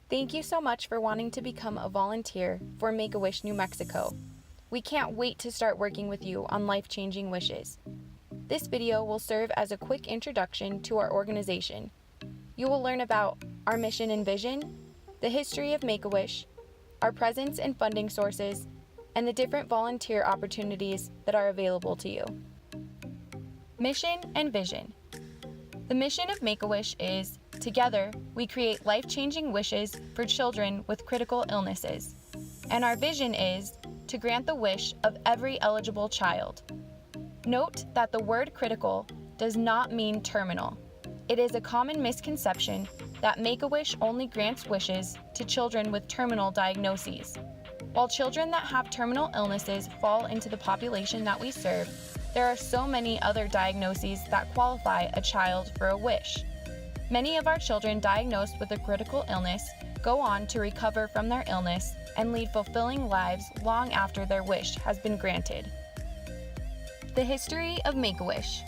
Thank you so much for wanting to become a volunteer for Make-A-Wish New Mexico. We can't wait to start working with you on life-changing wishes. This video will serve as a quick introduction to our organization. You will learn about our mission and vision, the history of Make-A-Wish, our presence and funding sources, and the different volunteer opportunities that are available to you. Mission and vision. The mission of Make-A-Wish is, together, we create life-changing wishes for children with critical illnesses. And our vision is to grant the wish of every eligible child. Note that the word critical does not mean terminal. It is a common misconception that Make-A-Wish only grants wishes to children with terminal diagnoses. While children that have terminal illnesses fall into the population that we serve, there are so many other diagnoses that qualify a child for a wish. Many of our children diagnosed with a critical illness go on to recover from their illness and lead fulfilling lives long after their wish has been granted. The history of Make-A-Wish.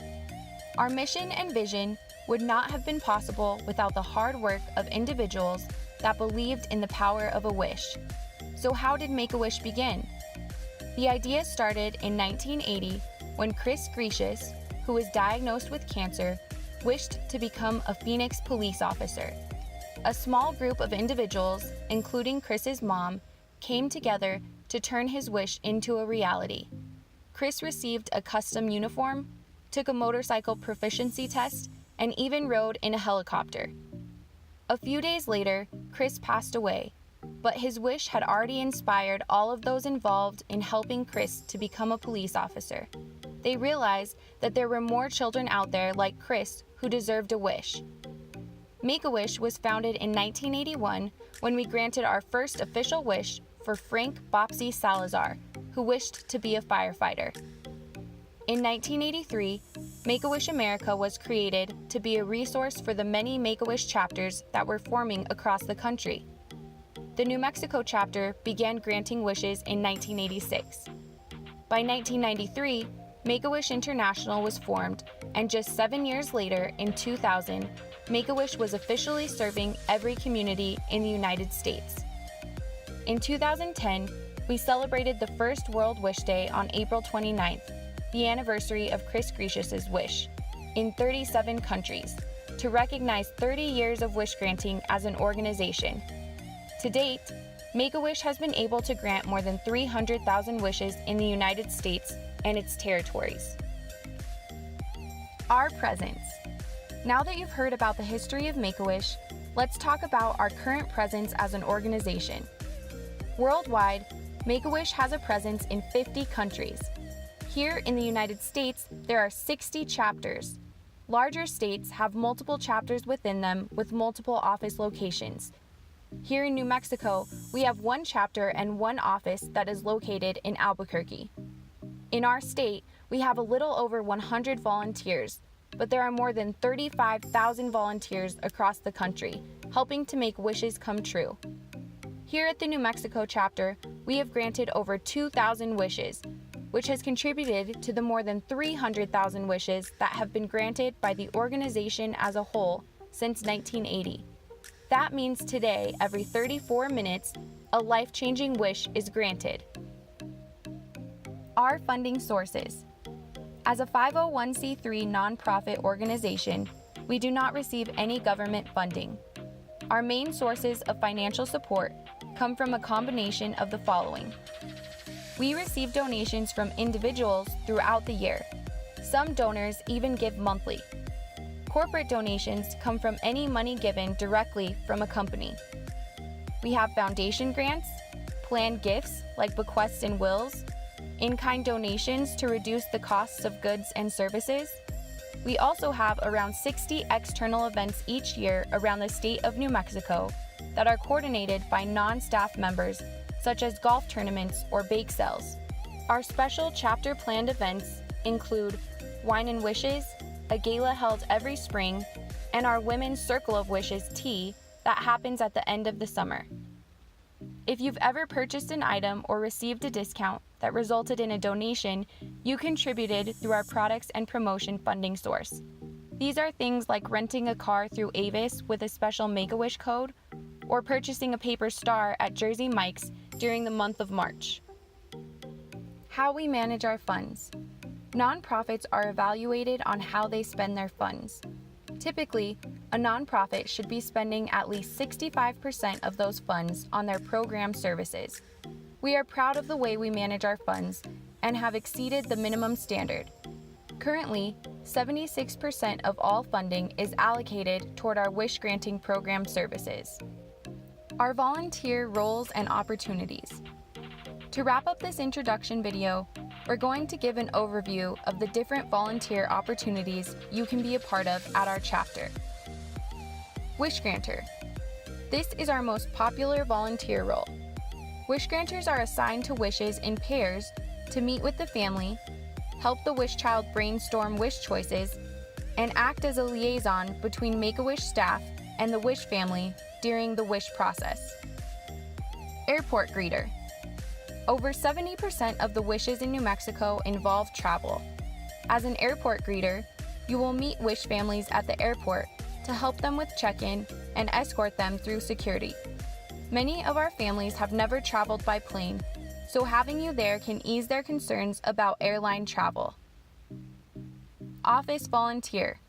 Our mission and vision would not have been possible without the hard work of individuals that believed in the power of a wish. So how did Make-A-Wish begin? The idea started in 1980 when Chris Grecius, who was diagnosed with cancer, wished to become a Phoenix police officer. A small group of individuals, including Chris's mom, came together to turn his wish into a reality. Chris received a custom uniform, took a motorcycle proficiency test, and even rode in a helicopter. A few days later, Chris passed away, but his wish had already inspired all of those involved in helping Chris to become a police officer. They realized that there were more children out there like Chris who deserved a wish. Make-A-Wish was founded in 1981 when we granted our first official wish for Frank Bopsy Salazar, who wished to be a firefighter. In 1983, Make-A-Wish America was created to be a resource for the many Make-A-Wish chapters that were forming across the country. The New Mexico chapter began granting wishes in 1986. By 1993, Make-A-Wish International was formed, and just 7 years later, in 2000, Make-A-Wish was officially serving every community in the United States. In 2010, we celebrated the first World Wish Day on April 29th, the anniversary of Chris Grecius's wish, in 37 countries, to recognize 30 years of wish granting as an organization. To date, Make-A-Wish has been able to grant more than 300,000 wishes in the United States and its territories. Our presence. Now that you've heard about the history of Make-A-Wish, let's talk about our current presence as an organization. Worldwide, Make-A-Wish has a presence in 50 countries. Here in the United States, there are 60 chapters. Larger states have multiple chapters within them with multiple office locations. Here in New Mexico, we have one chapter and one office that is located in Albuquerque. In our state, we have a little over 100 volunteers, but there are more than 35,000 volunteers across the country, helping to make wishes come true. Here at the New Mexico chapter, we have granted over 2,000 wishes, which has contributed to the more than 300,000 wishes that have been granted by the organization as a whole since 1980. That means today, every 34 minutes, a life-changing wish is granted. Our funding sources. As a 501c3 nonprofit organization, we do not receive any government funding. Our main sources of financial support come from a combination of the following. We receive donations from individuals throughout the year. Some donors even give monthly. Corporate donations come from any money given directly from a company. We have foundation grants, planned gifts like bequests and wills, in-kind donations to reduce the costs of goods and services. We also have around 60 external events each year around the state of New Mexico that are coordinated by non-staff members, such as golf tournaments or bake sales. Our special chapter planned events include Wine and Wishes, a gala held every spring, and our Women's Circle of Wishes tea that happens at the end of the summer. If you've ever purchased an item or received a discount that resulted in a donation, you contributed through our products and promotion funding source. These are things like renting a car through Avis with a special Make-A-Wish code, or purchasing a paper star at Jersey Mike's during the month of March. How we manage our funds. Nonprofits are evaluated on how they spend their funds. Typically, a nonprofit should be spending at least 65% of those funds on their program services. We are proud of the way we manage our funds and have exceeded the minimum standard. Currently, 76% of all funding is allocated toward our wish granting program services. Our volunteer roles and opportunities. To wrap up this introduction video, we're going to give an overview of the different volunteer opportunities you can be a part of at our chapter. Wish Granter. This is our most popular volunteer role. Wish Granters are assigned to wishes in pairs to meet with the family, help the wish child brainstorm wish choices, and act as a liaison between Make-A-Wish staff and the wish family during the wish process. Airport Greeter. Over 70% of the wishes in New Mexico involve travel. As an airport greeter, you will meet wish families at the airport to help them with check-in and escort them through security. Many of our families have never traveled by plane, so having you there can ease their concerns about airline travel. Office Volunteer.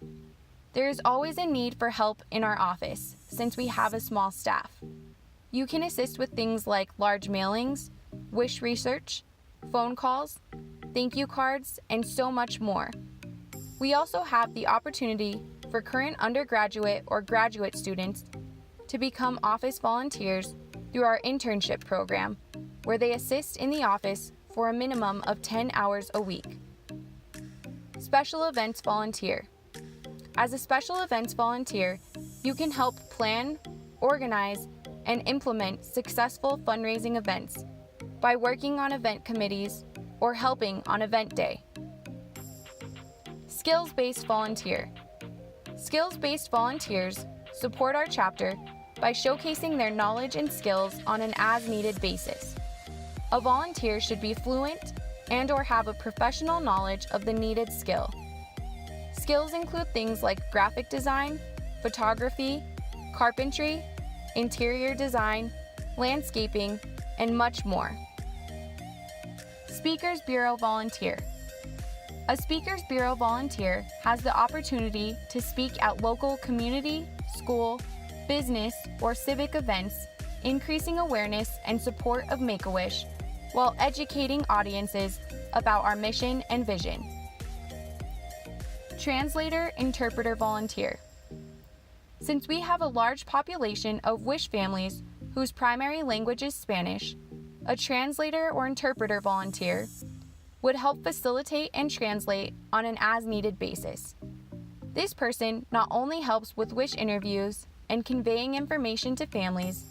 There is always a need for help in our office since we have a small staff. You can assist with things like large mailings, wish research, phone calls, thank you cards, and so much more. We also have the opportunity for current undergraduate or graduate students to become office volunteers through our internship program, where they assist in the office for a minimum of 10 hours a week. Special Events Volunteer. As a special events volunteer, you can help plan, organize, and implement successful fundraising events by working on event committees or helping on event day. Skills-based volunteer. Skills-based volunteers support our chapter by showcasing their knowledge and skills on an as-needed basis. A volunteer should be fluent and/or have a professional knowledge of the needed skill. Skills include things like graphic design, photography, carpentry, interior design, landscaping, and much more. Speakers Bureau Volunteer. A Speakers Bureau volunteer has the opportunity to speak at local community, school, business, or civic events, increasing awareness and support of Make-A-Wish, while educating audiences about our mission and vision. Translator/Interpreter Volunteer. Since we have a large population of wish families whose primary language is Spanish, a translator or interpreter volunteer would help facilitate and translate on an as-needed basis. This person not only helps with wish interviews and conveying information to families,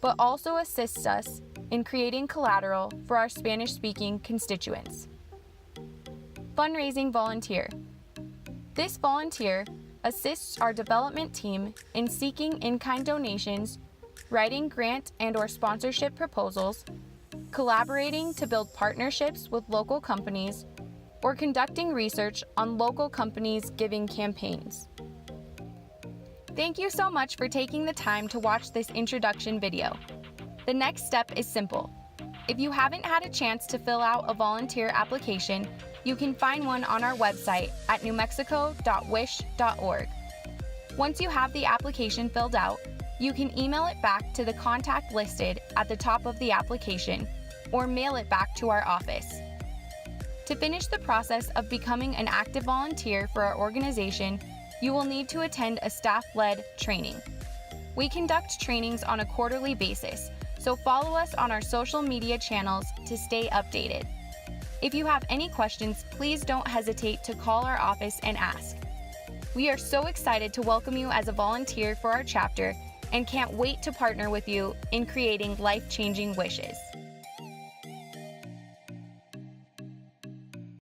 but also assists us in creating collateral for our Spanish-speaking constituents. Fundraising Volunteer. This volunteer assists our development team in seeking in-kind donations, writing grant and/or sponsorship proposals, collaborating to build partnerships with local companies, or conducting research on local companies' giving campaigns. Thank you so much for taking the time to watch this introduction video. The next step is simple. If you haven't had a chance to fill out a volunteer application, you can find one on our website at newmexico.wish.org. Once you have the application filled out, you can email it back to the contact listed at the top of the application or mail it back to our office. To finish the process of becoming an active volunteer for our organization, you will need to attend a staff-led training. We conduct trainings on a quarterly basis, so follow us on our social media channels to stay updated. If you have any questions, please don't hesitate to call our office and ask. We are so excited to welcome you as a volunteer for our chapter and can't wait to partner with you in creating life-changing wishes.